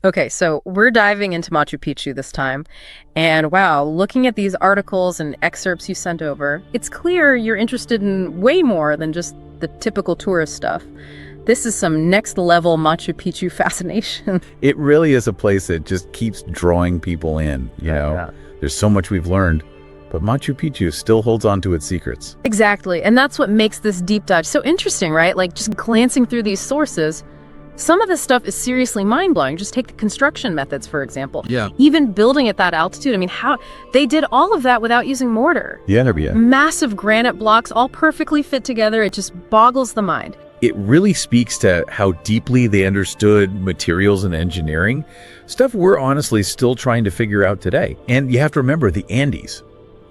Okay, so we're diving into Machu Picchu this time. And wow, looking at these articles and excerpts you sent over, it's clear you're interested in way more than just the typical tourist stuff. This is some next level Machu Picchu fascination. It really is a place that just keeps drawing people in, you know? Yeah. There's so much we've learned, but Machu Picchu still holds on to its secrets. Exactly. And that's what makes this deep dive so interesting, right? Like just glancing through these sources, some of this stuff is seriously mind-blowing. Just take the construction methods, for example. Yeah. Even building at that altitude. I mean, how they did all of that without using mortar. Yeah. Massive granite blocks all perfectly fit together. It just boggles the mind. It really speaks to how deeply they understood materials and engineering, stuff we're honestly still trying to figure out today. And you have to remember the Andes,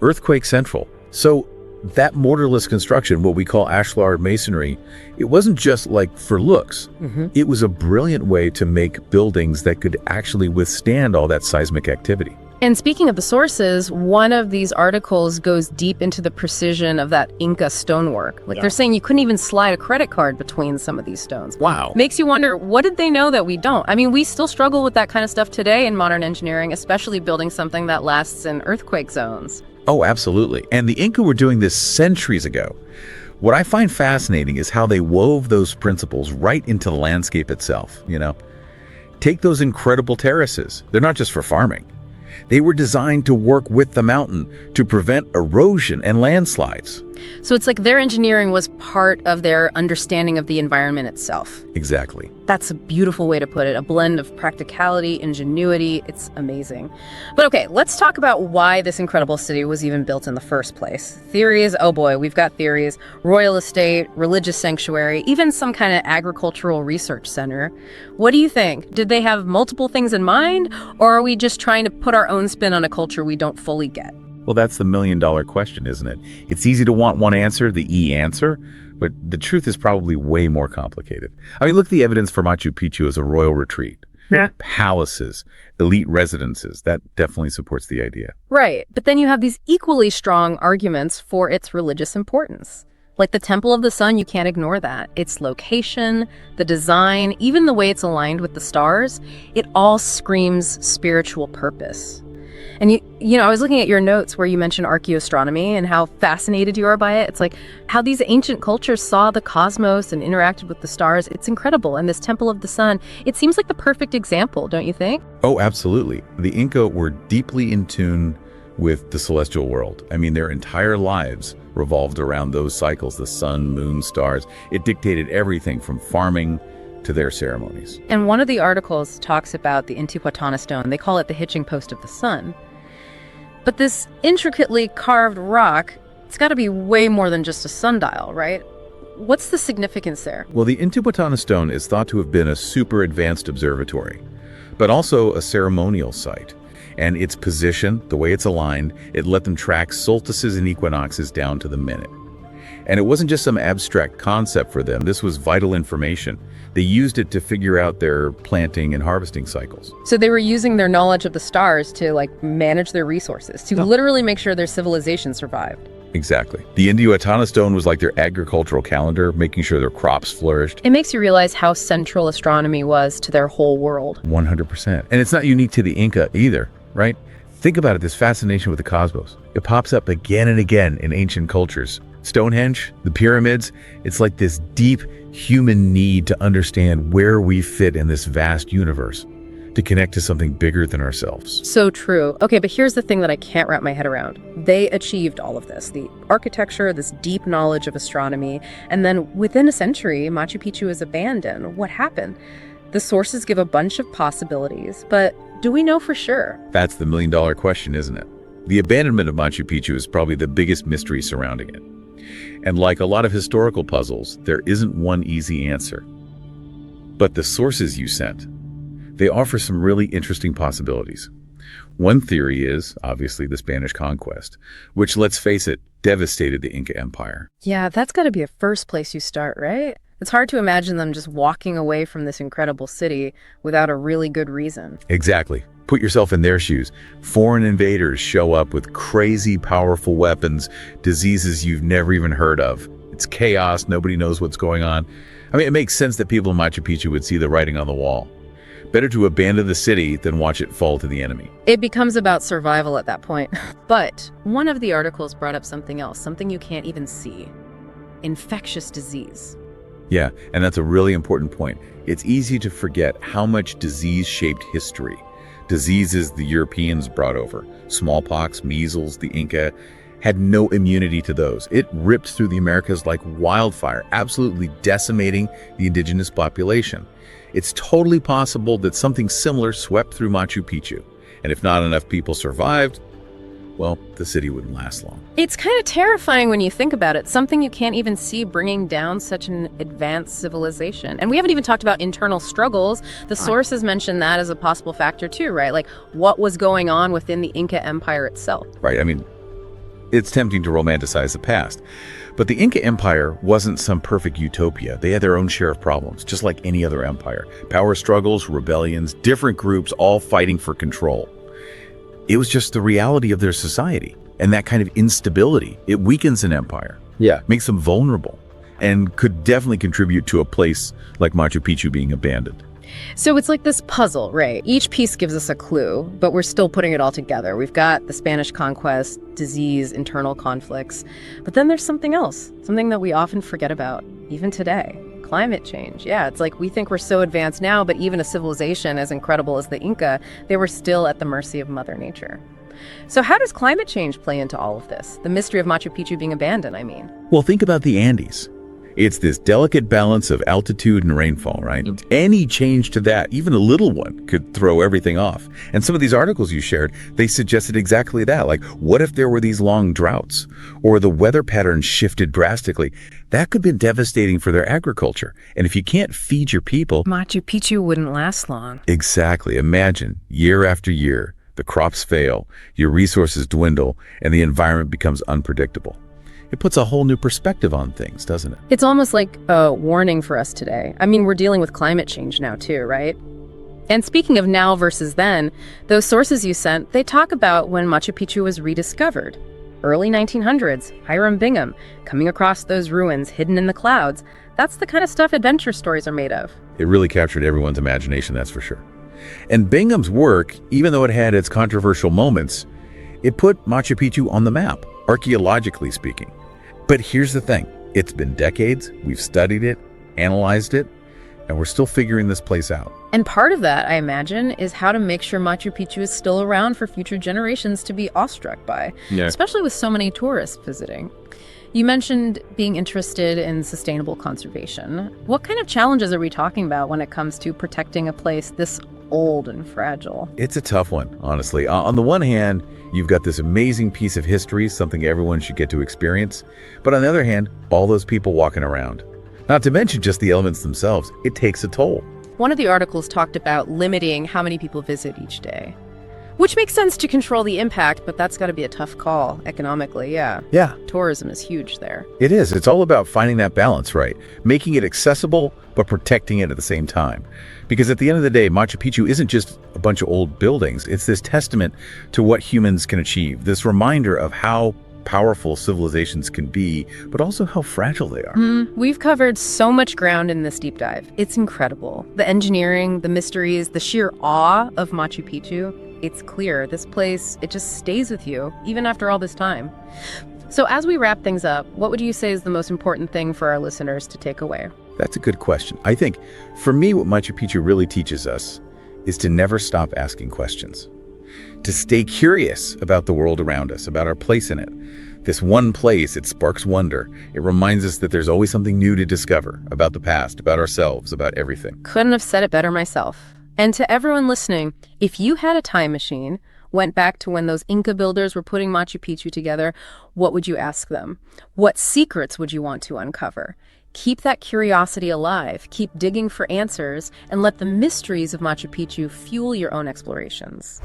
earthquake central. So that mortarless construction, what we call ashlar masonry, it wasn't just like for looks. It was a brilliant way to make buildings that could actually withstand all that seismic activity. And speaking of the sources, one of these articles goes deep into the precision of that Inca stonework. Like they're saying you couldn't even slide a credit card between some of these stones. Wow. Makes you wonder, what did they know that we don't? I mean, we still struggle with that kind of stuff today in modern engineering, especially building something that lasts in earthquake zones. Oh, absolutely. And the Inca were doing this centuries ago. What I find fascinating is how they wove those principles right into the landscape itself, you know? Take those incredible terraces. They're not just for farming. They were designed to work with the mountain to prevent erosion and landslides. So it's like their engineering was part of their understanding of the environment itself. Exactly. That's a beautiful way to put it. A blend of practicality, ingenuity. It's amazing. But okay, let's talk about why this incredible city was even built in the first place. Theories, oh boy, we've got theories. Royal estate, religious sanctuary, even some kind of agricultural research center. What do you think? Did they have multiple things in mind? Or are we just trying to put our own spin on a culture we don't fully get? Well, that's the million-dollar question, isn't it? It's easy to want one answer, the E answer, but the truth is probably way more complicated. I mean, look at the evidence for Machu Picchu as a royal retreat. Yeah. Palaces, elite residences, that definitely supports the idea. Right, but then you have these equally strong arguments for its religious importance. Like the Temple of the Sun, you can't ignore that. Its location, the design, even the way it's aligned with the stars, it all screams spiritual purpose. And you know, I was looking at your notes where you mentioned archaeoastronomy and how fascinated you are by it. It's like how these ancient cultures saw the cosmos and interacted with the stars. It's incredible. And this Temple of the Sun, it seems like the perfect example, don't you think? Oh, absolutely. The Inca were deeply in tune with the celestial world. I mean, their entire lives revolved around those cycles, the sun, moon, stars. It dictated everything from farming to their ceremonies. And one of the articles talks about the Intihuatana stone. They call it the hitching post of the sun. But this intricately carved rock, it's got to be way more than just a sundial, right? What's the significance there? Well, the Intihuatana stone is thought to have been a super advanced observatory, but also a ceremonial site. And its position, the way it's aligned, it let them track solstices and equinoxes down to the minute. And it wasn't just some abstract concept for them. This was vital information. They used it to figure out their planting and harvesting cycles. So they were using their knowledge of the stars to manage their resources, to literally make sure their civilization survived. Exactly. The Intihuatana stone was like their agricultural calendar, making sure their crops flourished. It makes you realize how central astronomy was to their whole world. 100%. And it's not unique to the Inca either, right? Think about it, this fascination with the cosmos. It pops up again and again in ancient cultures. Stonehenge, the pyramids, it's like this deep human need to understand where we fit in this vast universe, to connect to something bigger than ourselves. So true. Okay, but here's the thing that I can't wrap my head around. They achieved all of this, the architecture, this deep knowledge of astronomy, and then within a century, Machu Picchu is abandoned. What happened? The sources give a bunch of possibilities, but do we know for sure? That's the million-dollar question, isn't it? The abandonment of Machu Picchu is probably the biggest mystery surrounding it. And like a lot of historical puzzles, there isn't one easy answer. But the sources you sent, they offer some really interesting possibilities. One theory is, obviously, the Spanish conquest, which, let's face it, devastated the Inca Empire. Yeah, that's got to be a first place you start, right? It's hard to imagine them just walking away from this incredible city without a really good reason. Exactly. Put yourself in their shoes. Foreign invaders show up with crazy, powerful weapons, diseases you've never even heard of. It's chaos. Nobody knows what's going on. I mean, it makes sense that people in Machu Picchu would see the writing on the wall. Better to abandon the city than watch it fall to the enemy. It becomes about survival at that point. But one of the articles brought up something else, something you can't even see. Infectious disease. Yeah, and that's a really important point. It's easy to forget how much disease shaped history. Diseases the Europeans brought over, smallpox, measles, the Inca, had no immunity to those. It ripped through the Americas like wildfire, absolutely decimating the indigenous population. It's totally possible that something similar swept through Machu Picchu. And if not enough people survived, well, the city wouldn't last long. It's kind of terrifying when you think about it, something you can't even see bringing down such an advanced civilization. And we haven't even talked about internal struggles. The sources mention that as a possible factor too, right? Like what was going on within the Inca Empire itself. Right, I mean, it's tempting to romanticize the past. But the Inca Empire wasn't some perfect utopia. They had their own share of problems, just like any other empire. Power struggles, rebellions, different groups all fighting for control. It was just the reality of their society. And that kind of instability, it weakens an empire. Yeah. Makes them vulnerable. And could definitely contribute to a place like Machu Picchu being abandoned. So it's like this puzzle, right? Each piece gives us a clue, but we're still putting it all together. We've got the Spanish conquest, disease, internal conflicts. But then there's something else, something that we often forget about, even today. Climate change. Yeah, it's like we think we're so advanced now, but even a civilization as incredible as the Inca, they were still at the mercy of Mother Nature. So how does climate change play into all of this? The mystery of Machu Picchu being abandoned, I mean. Well, think about the Andes. It's this delicate balance of altitude and rainfall, right? Any change to that, even a little one, could throw everything off. And some of these articles you shared, they suggested exactly that. Like, what if there were these long droughts? Or the weather patterns shifted drastically? That could be devastating for their agriculture. And if you can't feed your people... Machu Picchu wouldn't last long. Exactly. Imagine, year after year, the crops fail, your resources dwindle, and the environment becomes unpredictable. It puts a whole new perspective on things, doesn't it? It's almost like a warning for us today. I mean, we're dealing with climate change now too, right? And speaking of now versus then, those sources you sent, they talk about when Machu Picchu was rediscovered. Early 1900s, Hiram Bingham, coming across those ruins hidden in the clouds. That's the kind of stuff adventure stories are made of. It really captured everyone's imagination, that's for sure. And Bingham's work, even though it had its controversial moments, it put Machu Picchu on the map, archaeologically speaking. But here's the thing. It's been decades, we've studied it, analyzed it, and we're still figuring this place out. And part of that, I imagine, is how to make sure Machu Picchu is still around for future generations to be awestruck by, especially with so many tourists visiting. You mentioned being interested in sustainable conservation. What kind of challenges are we talking about when it comes to protecting a place this old and fragile? It's a tough one, honestly. On the one hand, you've got this amazing piece of history, something everyone should get to experience. But on the other hand, all those people walking around. Not to mention just the elements themselves. It takes a toll. One of the articles talked about limiting how many people visit each day, which makes sense to control the impact, but that's got to be a tough call economically, yeah. Yeah. Tourism is huge there. It is. It's all about finding that balance, right? Making it accessible, but protecting it at the same time. Because at the end of the day, Machu Picchu isn't just a bunch of old buildings. It's this testament to what humans can achieve, this reminder of how powerful civilizations can be, but also how fragile they are. We've covered so much ground in this deep dive. It's incredible. The engineering, the mysteries, the sheer awe of Machu Picchu. It's clear this place, it just stays with you, even after all this time. So as we wrap things up, what would you say is the most important thing for our listeners to take away? That's a good question. I think, for me, what Machu Picchu really teaches us is to never stop asking questions. To stay curious about the world around us, about our place in it. This one place, it sparks wonder. It reminds us that there's always something new to discover about the past, about ourselves, about everything. Couldn't have said it better myself. And to everyone listening, if you had a time machine, went back to when those Inca builders were putting Machu Picchu together, what would you ask them? What secrets would you want to uncover? Keep that curiosity alive, keep digging for answers, and let the mysteries of Machu Picchu fuel your own explorations.